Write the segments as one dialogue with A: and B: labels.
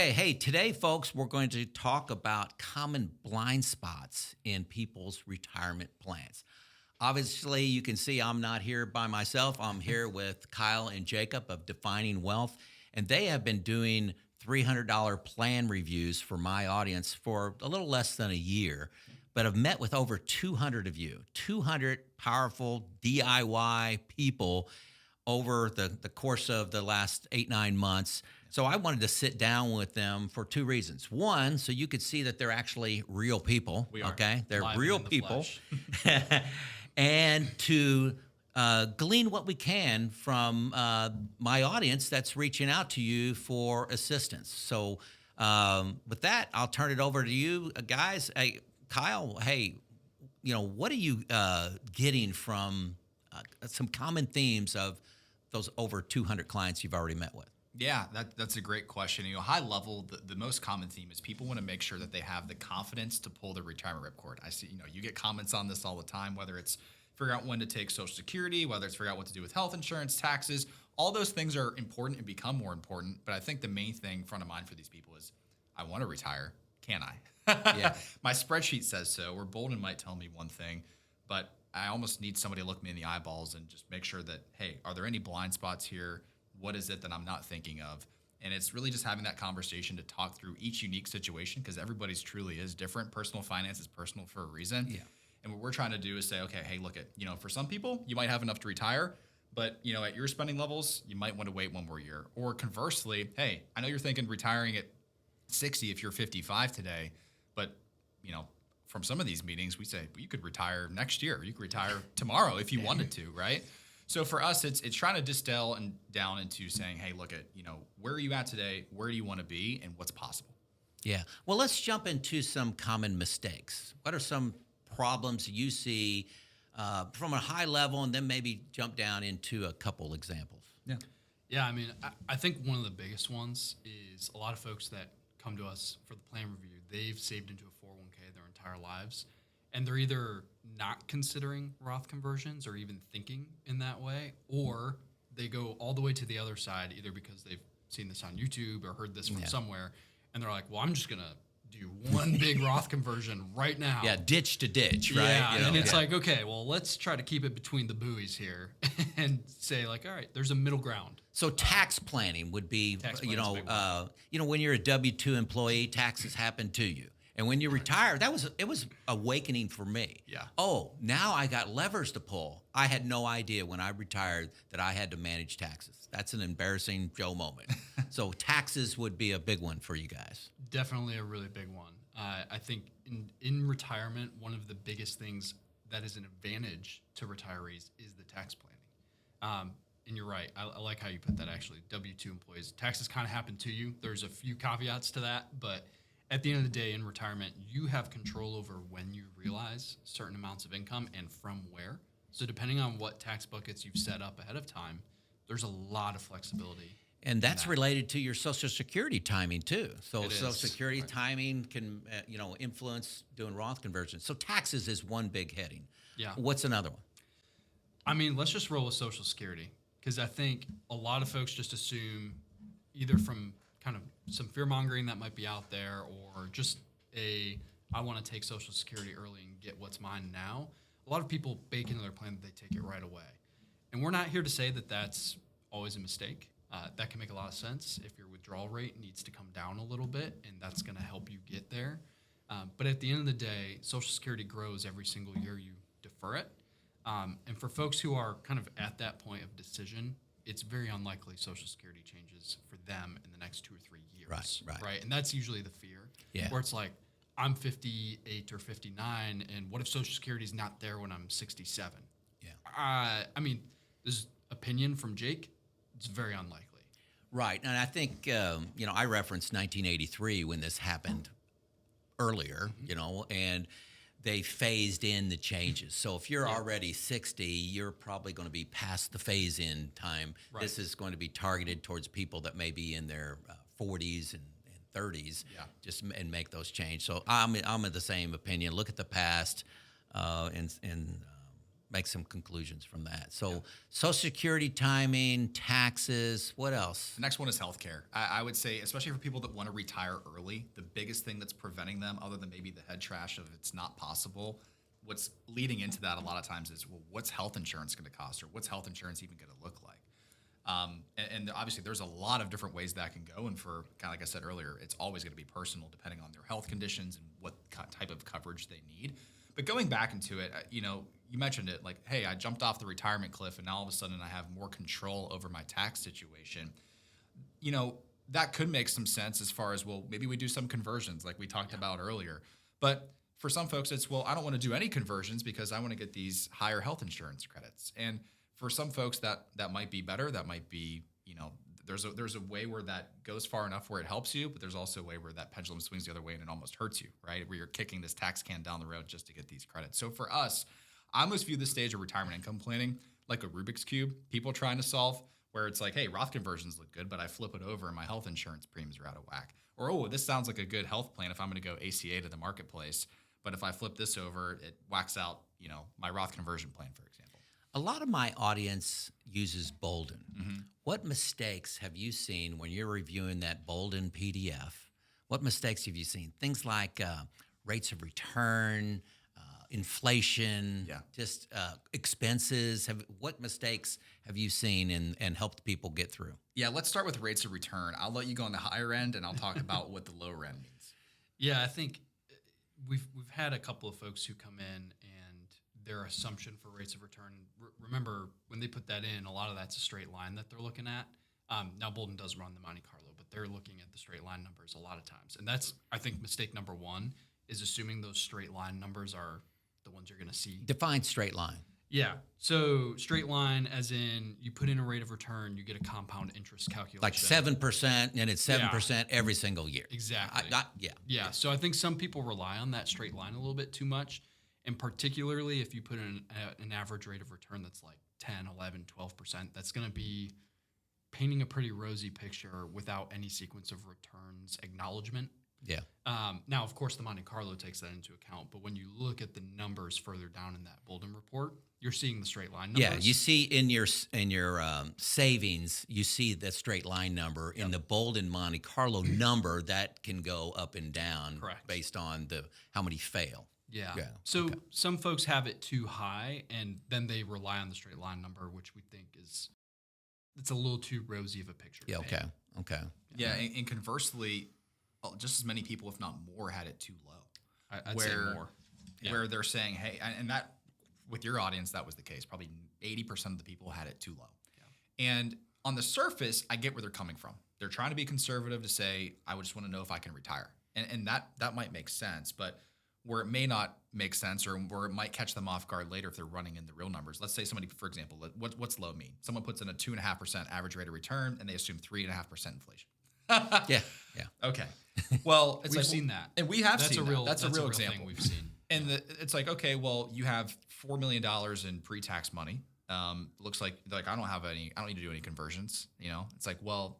A: Hey, today, folks, we're going to talk about common blind spots in people's retirement plans. Obviously, you can see I'm not here by myself. I'm here with Kyle and Jacob of Defining Wealth, and they have been doing $300 plan reviews for my audience for a little less than a year, but have met with over 200 of you, 200 powerful DIY people over the course of the last 8, 9 months. So I wanted to sit down with them for two reasons. One, so you could see that they're actually real people.
B: We are.
A: Okay, they're
B: Live
A: real
B: in the
A: people,
B: flesh.
A: and to glean what we can from my audience that's reaching out to you for assistance. So with that, I'll turn it over to you guys. Hey, Kyle. Hey, what are you getting from some common themes of those over 200 clients you've already met with?
B: Yeah, that's a great question. High level, the most common theme is people want to make sure that they have the confidence to pull the retirement ripcord. I see, you get comments on this all the time, whether it's figure out when to take Social Security, whether it's figure out what to do with health insurance, taxes. All those things are important and become more important. But I think the main thing front of mind for these people is, I want to retire. Can I?
A: Yeah.
B: My spreadsheet says so, or Boldin might tell me one thing, but I almost need somebody to look me in the eyeballs and just make sure that, hey, are there any blind spots here? What is it that I'm not thinking of? And it's really just having that conversation to talk through each unique situation, because everybody's truly is different. Personal finance is personal for a reason.
A: Yeah.
B: And what we're trying to do is say, okay, hey, look at, for some people, you might have enough to retire, but, at your spending levels, you might want to wait one more year. Or conversely, hey, I know you're thinking retiring at 60 if you're 55 today, but, from some of these meetings, we say, well, you could retire next year. You could retire tomorrow if you wanted to, right? So for us, it's trying to distill and down into saying, hey, look at, where are you at today? Where do you want to be? And what's possible?
A: Yeah. Well, let's jump into some common mistakes. What are some problems you see from a high level, and then maybe jump down into a couple examples?
B: Yeah.
C: Yeah, I think one of the biggest ones is a lot of folks that come to us for the plan review, they've saved into a 401k their entire lives, and they're either not considering Roth conversions or even thinking in that way, or they go all the way to the other side, either because they've seen this on YouTube or heard this from somewhere, and they're like, well, I'm just going to do one big Roth conversion right now.
A: Yeah, ditch to ditch, right?
C: Yeah, and it's like, okay, well, let's try to keep it between the buoys here and say, like, all right, there's a middle ground.
A: So tax planning would be, when you're a W-2 employee, taxes happen to you. And when you retire, it was awakening for me.
B: Yeah.
A: Oh, now I got levers to pull. I had no idea when I retired that I had to manage taxes. That's an embarrassing Joe moment. So taxes would be a big one for you guys.
C: Definitely a really big one. I think in retirement, one of the biggest things that is an advantage to retirees is the tax planning. And you're right. I like how you put that, actually. W-2 employees, taxes kind of happen to you. There's a few caveats to that, but at the end of the day, in retirement, you have control over when you realize certain amounts of income and from where. So depending on what tax buckets you've set up ahead of time, there's a lot of flexibility.
A: And that's related to your Social Security timing too. So
C: It
A: Social
C: is.
A: Security
C: Right.
A: timing can, influence doing Roth conversions. So taxes is one big heading.
C: Yeah.
A: What's another one?
C: Let's just roll with Social Security, because I think a lot of folks just assume, either from kind of some fear mongering that might be out there, or just I want to take Social Security early and get what's mine now. A lot of people bake into their plan that they take it right away. And we're not here to say that that's always a mistake. That can make a lot of sense if your withdrawal rate needs to come down a little bit, and that's going to help you get there. But at the end of the day, Social Security grows every single year you defer it. And for folks who are kind of at that point of decision, it's very unlikely Social Security changes for them in the next 2 or 3 years.
A: Right.
C: And that's usually the fear.
A: Yeah.
C: Where it's like, I'm 58 or 59, and what if Social Security is not there when I'm 67?
A: Yeah.
C: This opinion from Jake, it's very unlikely.
A: Right. And I think, I referenced 1983 when this happened earlier, and they phased in the changes. So if you're already 60, you're probably going to be past the phase-in time.
C: Right.
A: This is going to be targeted towards people that may be in their 40s and 30s, and make those changes. So I'm of the same opinion. Look at the past, and make some conclusions from that. So Social Security timing, taxes, what else?
B: The next one is healthcare. I would say, especially for people that want to retire early, the biggest thing that's preventing them, other than maybe the head trash of it's not possible, what's leading into that a lot of times is, well, what's health insurance going to cost, or what's health insurance even going to look like? And obviously, there's a lot of different ways that can go. And for kind of like I said earlier, it's always going to be personal depending on their health conditions and what type of coverage they need. But going back into it, you mentioned it like, hey, I jumped off the retirement cliff and now all of a sudden I have more control over my tax situation. That could make some sense as far as, well, maybe we do some conversions like we talked about earlier. But for some folks, it's, well, I don't want to do any conversions because I want to get these higher health insurance credits. And for some folks, that might be better. That might be, there's a way where that goes far enough where it helps you, but there's also a way where that pendulum swings the other way and it almost hurts you, right? Where you're kicking this tax can down the road just to get these credits. So for us, I almost view this stage of retirement income planning like a Rubik's Cube, people trying to solve, where it's like, hey, Roth conversions look good, but I flip it over and my health insurance premiums are out of whack. Or, oh, this sounds like a good health plan if I'm going to go ACA to the marketplace, but if I flip this over, it whacks out, my Roth conversion plan, for example.
A: A lot of my audience uses Boldin. What mistakes have you seen when you're reviewing that Boldin PDF? What mistakes have you seen? Things like rates of return, inflation, just expenses. What mistakes have you seen and helped people get through?
B: Yeah, let's start with rates of return. I'll let you go on the higher end, and I'll talk about what the lower end means.
C: Yeah, I think we've had a couple of folks who come in and their assumption for rates of return. Remember, when they put that in, a lot of that's a straight line that they're looking at. Now, Boldin does run the Monte Carlo, but they're looking at the straight line numbers a lot of times. And that's, I think, mistake number one is assuming those straight line numbers are the ones you're going to see.
A: Define straight line.
C: Yeah. So straight line, as in you put in a rate of return, you get a compound interest calculation.
A: Like 7%, and it's 7% every single year.
C: Exactly.
A: Yeah.
C: So I think some people rely on that straight line a little bit too much. And particularly if you put in an average rate of return that's like 10, 11, 12%, that's going to be painting a pretty rosy picture without any sequence of returns acknowledgement.
A: Yeah.
C: Now, of course, the Monte Carlo takes that into account, but when you look at the numbers further down in that Boldin report, you're seeing the straight line numbers.
A: Yeah, you see in your savings, you see the straight line number. In the Boldin Monte Carlo number, that can go up and down based on how many fail.
C: Yeah. So some folks have it too high, and then they rely on the straight line number, which we think it's a little too rosy of a picture.
A: Yeah. Okay.
B: Yeah, and conversely, just as many people, if not more, had it too low.
C: I'd say more.
B: Where they're saying, hey, and that with your audience, that was the case. Probably 80% of the people had it too low. Yeah. And on the surface, I get where they're coming from. They're trying to be conservative to say, I would just want to know if I can retire. And that might make sense, but where it may not make sense, or where it might catch them off guard later if they're running in the real numbers. Let's say somebody, for example, what's low mean? Someone puts in a 2.5% average rate of return, and they assume 3.5% inflation.
A: Yeah.
B: Okay. Well,
C: we've seen that,
B: and we have
C: that's
B: seen
C: a real,
B: that's a real
C: thing
B: example
C: we've seen.
B: And it's like, okay, well, you have $4 million in pre-tax money. Looks like I don't need to do any conversions. It's like, well,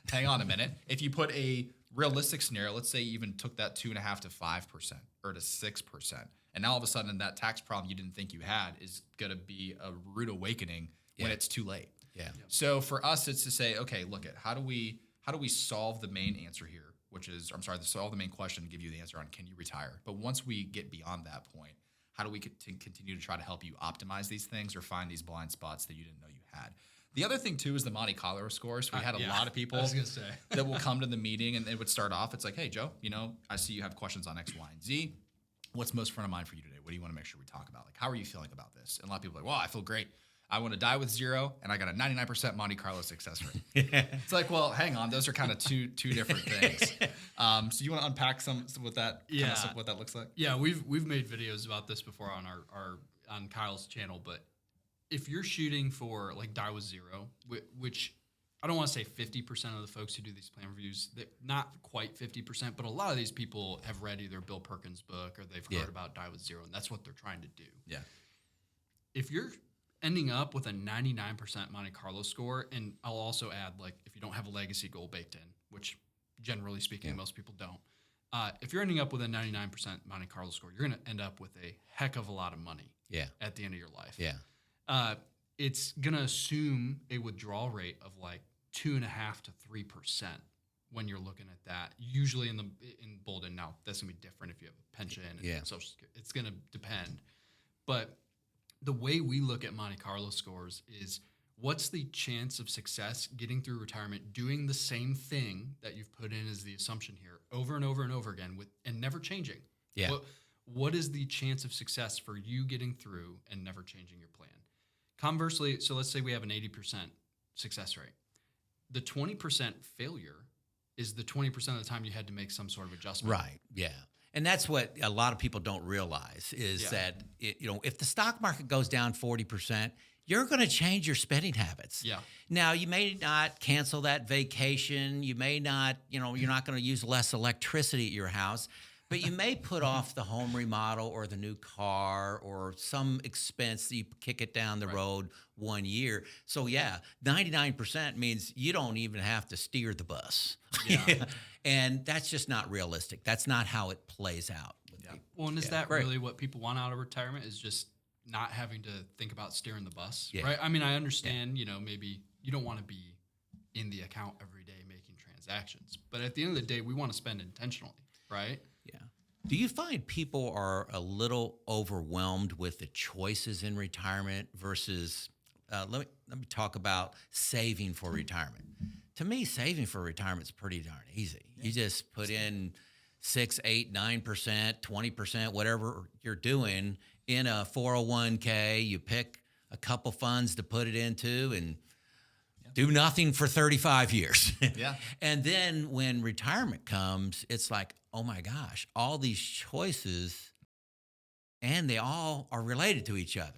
B: hang on a minute. If you put a realistic scenario, let's say you even took that 2.5% to 5% or to 6%, and now all of a sudden that tax problem you didn't think you had is going to be a rude awakening when it's too late.
A: Yeah.
B: So for us, it's to say, okay, look at how do we solve the main answer here, solve the main question and give you the answer on can you retire? But once we get beyond that point, how do we continue to try to help you optimize these things or find these blind spots that you didn't know you had? The other thing, too, is the Monte Carlo scores. We had a lot of people that will come to the meeting, and it would start off. It's like, hey, Joe, I see you have questions on X, Y, and Z. What's most front of mind for you today? What do you want to make sure we talk about? Like, how are you feeling about this? And a lot of people are like, well, I feel great. I want to die with 0, and I got a 99% Monte Carlo success rate. It's like, well, hang on. Those are kind of two different things. So you want to unpack some what that what that looks like?
C: Yeah, we've made videos about this before on our on Kyle's channel, but if you're shooting for like die with 0, which I don't want to say 50% of the folks who do these plan reviews, not quite 50%, but a lot of these people have read either Bill Perkins' book or they've heard about die with 0, and that's what they're trying to do.
B: Yeah.
C: If you're ending up with a 99% Monte Carlo score, and I'll also add, like, if you don't have a legacy goal baked in, which generally speaking most people don't, If you're ending up with a 99% Monte Carlo score, you're going to end up with a heck of a lot of money at the end of your life.
A: Yeah.
C: It's going to assume a withdrawal rate of like 2.5 to 3% when you're looking at that. Usually in Boldin, now that's going to be different if you have a pension and Social Security. It's going to depend. But the way we look at Monte Carlo scores is what's the chance of success getting through retirement, doing the same thing that you've put in as the assumption here over and over and over again and never changing.
A: Yeah.
C: What is the chance of success for you getting through and never changing your plan? Conversely, so let's say we have an 80% success rate. The 20% failure is the 20% of the time you had to make some sort of adjustment.
A: Right. Yeah. And that's what a lot of people don't realize is that, if the stock market goes down 40%, you're going to change your spending habits.
C: Yeah.
A: Now, you may not cancel that vacation. You may not, you're not going to use less electricity at your house, but you may put off the home remodel or the new car or some expense that you kick it down the road 1 year. So, 99% means you don't even have to steer the bus.
C: Yeah.
A: And that's just not realistic. That's not how it plays out. With people.
C: Well, and is that really what people want out of retirement, is just not having to think about steering the bus, right? I mean, I understand, maybe you don't want to be in the account every day making transactions, but at the end of the day, we want to spend intentionally, right?
A: Yeah. Do you find people are a little overwhelmed with the choices in retirement versus, let me talk about saving for retirement. To me, saving for retirement is pretty darn easy. Yeah. You just put in 6, 8, 9%, 20%, whatever you're doing in a 401k. You pick a couple funds to put it into and do nothing for 35 years.
B: Yeah.
A: And then when retirement comes, it's like, oh my gosh, all these choices, and they all are related to each other.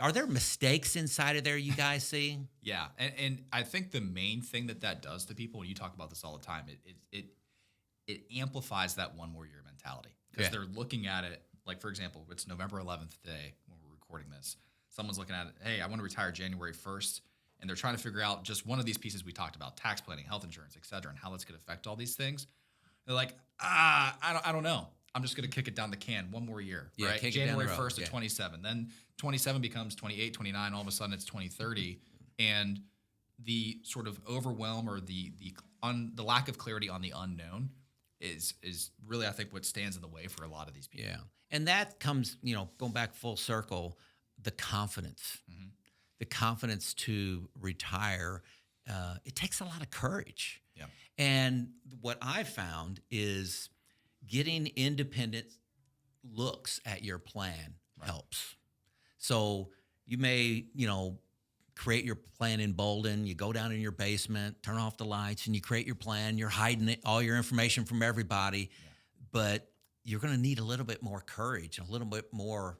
A: Are there mistakes inside of there you guys see?
B: Yeah, and I think the main thing that does to people, and you talk about this all the time, it amplifies that one more year mentality, because they're looking at it like, for example, it's November 11th today when we're recording this. Someone's looking at it, hey, I want to retire January 1st, and they're trying to figure out just one of these pieces we talked about, tax planning, health insurance, et cetera, and how that's going to affect all these things. They're like, I don't know. I'm just going to kick it down the can one more year, right? January 1st of 27. Then 27 becomes 28, 29. All of a sudden, it's 2030. And the sort of overwhelm or the lack of clarity on the unknown is really, I think, what stands in the way for a lot of these people.
A: Yeah. And that comes, going back full circle, the confidence. Mm-hmm. The confidence to retire. It takes a lot of courage.
B: Yeah.
A: And what I found is getting independent looks at your plan helps. So you may, create your plan in Boldin. You go down in your basement, turn off the lights, and you create your plan. You're hiding all your information from everybody, but you're going to need a little bit more courage, a little bit more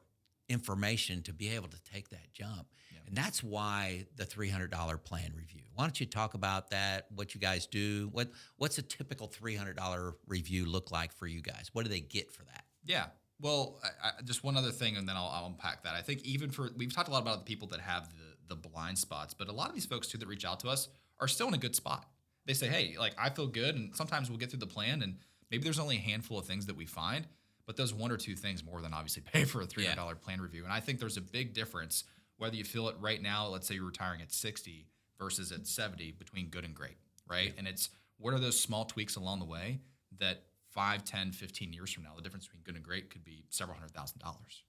A: information to be able to take that jump. Yeah. And that's why the $300 plan review. Why don't you talk about that, what you guys do? What's a typical $300 review look like for you guys? What do they get for that?
B: Yeah. Well, just one other thing, and then I'll unpack that. I think we've talked a lot about the people that have the blind spots, but a lot of these folks too that reach out to us are still in a good spot. They say, hey, like, I feel good, and sometimes we'll get through the plan, and maybe there's only a handful of things that we find, but those one or two things more than obviously pay for a $300 plan review. And I think there's a big difference whether you feel it right now, let's say you're retiring at 60 versus at 70, between good and great, right? And it's what are those small tweaks along the way that 5, 10, 15 years from now, the difference between good and great could be several $100,000,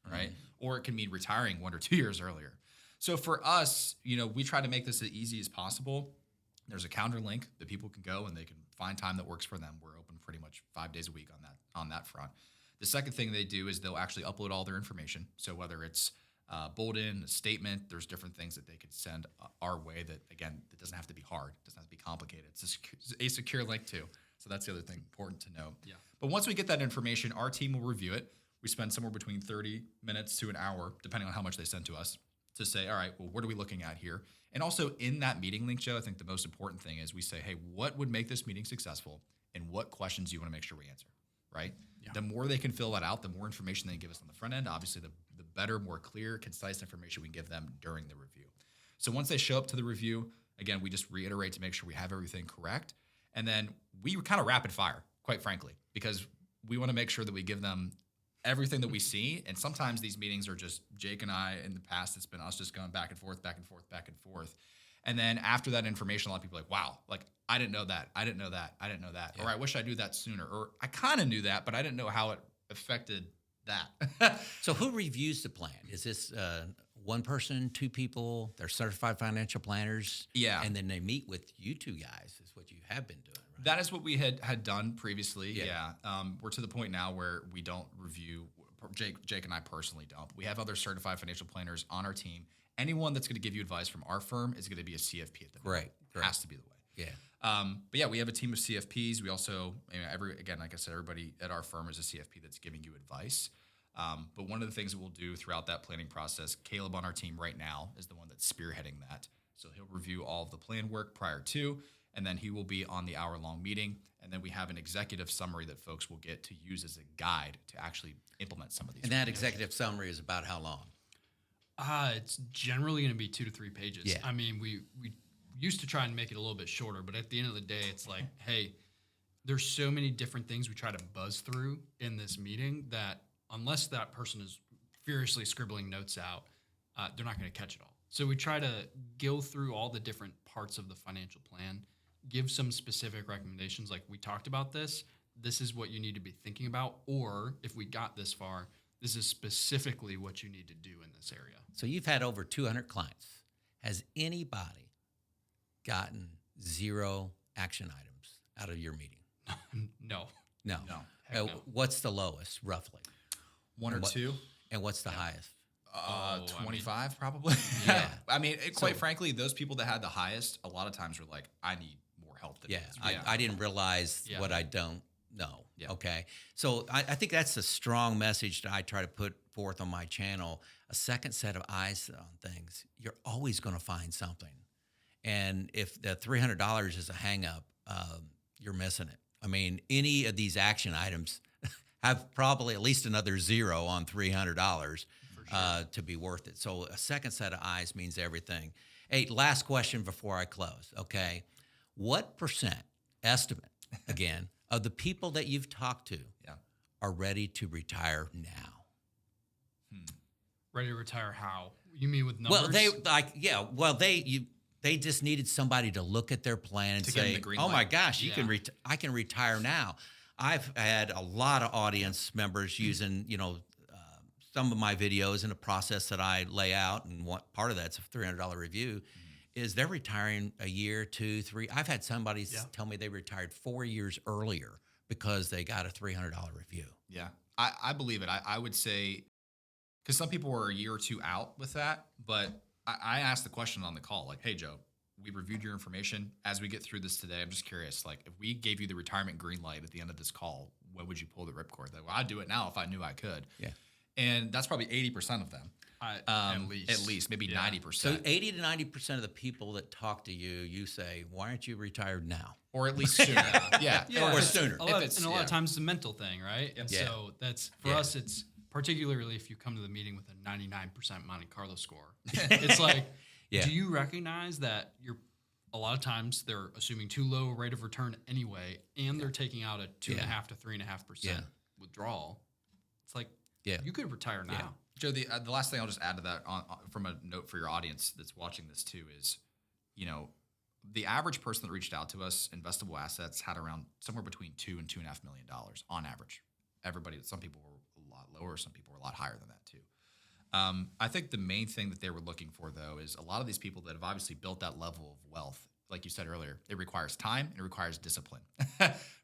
B: right? Mm-hmm. Or it can mean retiring 1 or 2 years earlier. So for us, we try to make this as easy as possible. There's a calendar link that people can go and they can find time that works for them. We're open pretty much 5 days a week on that front. The second thing they do is they'll actually upload all their information. So whether it's Boldin, a statement, there's different things that they could send our way that, again, it doesn't have to be hard. It doesn't have to be complicated. It's a secure link too. So that's the other thing important to know.
C: Yeah.
B: But once we get that information, our team will review it. We spend somewhere between 30 minutes to an hour, depending on how much they send to us, to say, all right, well, what are we looking at here? And also in that meeting link, Joe, I think the most important thing is we say, hey, what would make this meeting successful and what questions do you want to make sure we answer, right? Yeah. The more they can fill that out, the more information they can give us on the front end, obviously the better, more clear, concise information we can give them during the review. So once they show up to the review, again, we just reiterate to make sure we have everything correct. And then we kind of rapid fire quite frankly, because we want to make sure that we give them everything that we see. And sometimes these meetings are just Jake and I. In the past, it's been us just going back and forth, back and forth, back and forth. And then after that information, a lot of people are like, wow, like I didn't know that. I didn't know that. I didn't know that. Yeah. Or I wish I knew that sooner. Or I kind of knew that, but I didn't know how it affected that.
A: So who reviews the plan? Is this one person, two people? They're certified financial planners?
B: Yeah.
A: And then they meet with you two guys is what you have been doing, right?
B: That is what we had done previously. Yeah. We're to the point now where we don't review. Jake and I personally don't. We have other certified financial planners on our team. Anyone that's going to give you advice from our firm is going to be a CFP at the moment. Great. Has to be the way.
A: Yeah.
B: But yeah, we have a team of CFPs. We also, again, like I said, everybody at our firm is a CFP that's giving you advice. But one of the things that we'll do throughout that planning process, Caleb on our team right now is the one that's spearheading that. So he'll review all of the plan work prior to, and then he will be on the hour-long meeting. And then we have an executive summary that folks will get to use as a guide to actually implement some of these.
A: And that executive summary is about how long?
C: It's generally going to be 2 to 3 pages.
A: Yeah.
C: I mean, we used to try and make it a little bit shorter, but at the end of the day, it's like, hey, there's so many different things we try to buzz through in this meeting that unless that person is furiously scribbling notes out, they're not going to catch it all. So we try to go through all the different parts of the financial plan, give some specific recommendations. Like we talked about this is what you need to be thinking about. Or if we got this far, this is specifically what you need to do in this area.
A: So you've had over 200 clients. Has anybody gotten 0 action items out of your meeting?
C: No.
A: No. What's the lowest, roughly?
B: 1 or 2.
A: And what's the highest?
B: 25 probably.
A: Yeah.
B: I mean, quite frankly, those people that had the highest, a lot of times were like, I need more help than this.
A: I didn't realize what I don't know.
B: Yeah.
A: Okay. So I think that's a strong message that I try to put forth on my channel. A second set of eyes on things. You're always going to find something. And if the $300 is a hang up, you're missing it. I mean, any of these action items have probably at least another 0 on $300 to be worth it. So a second set of eyes means everything. Hey, last question before I close. Okay. What percent estimate, again, of the people that you've talked to are ready to retire now?
C: Ready to retire how? You mean with numbers?
A: Well, they just needed somebody to look at their plan and say, "Oh my gosh, I can retire now." I've had a lot of audience members using, some of my videos in a process that I lay out, and what part of that's a $300 review. Is they're retiring a year, 2, 3. I've had somebody tell me they retired 4 years earlier because they got a $300 review.
B: Yeah, I believe it. I would say, because some people were a year or 2 out with that, but I asked the question on the call, like, hey, Joe, we reviewed your information. As we get through this today, I'm just curious, like, if we gave you the retirement green light at the end of this call, when would you pull the ripcord? Like, well, I'd do it now if I knew I could.
A: Yeah.
B: And that's probably 80% of them. At least, maybe 90%.
A: So 80 to 90% of the people that talk to you, you say, why aren't you retired now?
B: Or at least sooner.
A: Or sooner.
C: A lot of times it's a mental thing, right? And so that's, for us, it's particularly if you come to the meeting with a 99% Monte Carlo score. It's like, do you recognize that a lot of times they're assuming too low a rate of return anyway, and they're taking out a 2.5 to 3.5% withdrawal? It's like, you could retire now.
B: Yeah. Joe, the last thing I'll just add to that from a note for your audience that's watching this too is, the average person that reached out to us, investable assets, had around somewhere between $2 and $2.5 million on average. Some people were a lot lower, some people were a lot higher than that too. I think the main thing that they were looking for, though, is a lot of these people that have obviously built that level of wealth, like you said earlier, it requires time and it requires discipline.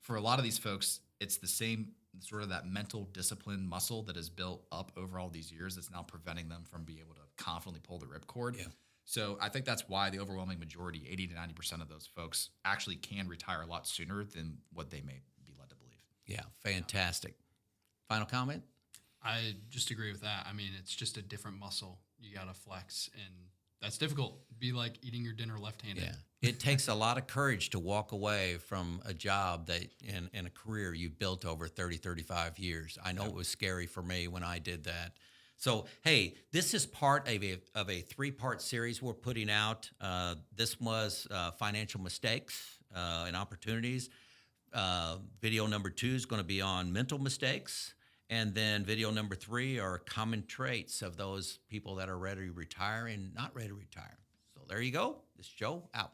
B: For a lot of these folks, it's the same sort of that mental discipline muscle that is built up over all these years that's now preventing them from being able to confidently pull the ripcord. Yeah. So I think that's why the overwhelming majority, 80 to 90% of those folks, actually can retire a lot sooner than what they may be led to believe.
A: Yeah, fantastic. Final comment?
C: I just agree with that. I mean, it's just a different muscle you got to flex, and that's difficult. It'd be like eating your dinner left-handed.
A: Yeah. It takes a lot of courage to walk away from a job that in a career you built over 30, 35 years. I know it was scary for me when I did that. So, hey, this is part of a 3-part series we're putting out. This was financial mistakes and opportunities. Video number 2 is going to be on mental mistakes. And then video number 3 are common traits of those people that are ready to retire and not ready to retire. So there you go. This is Joe out.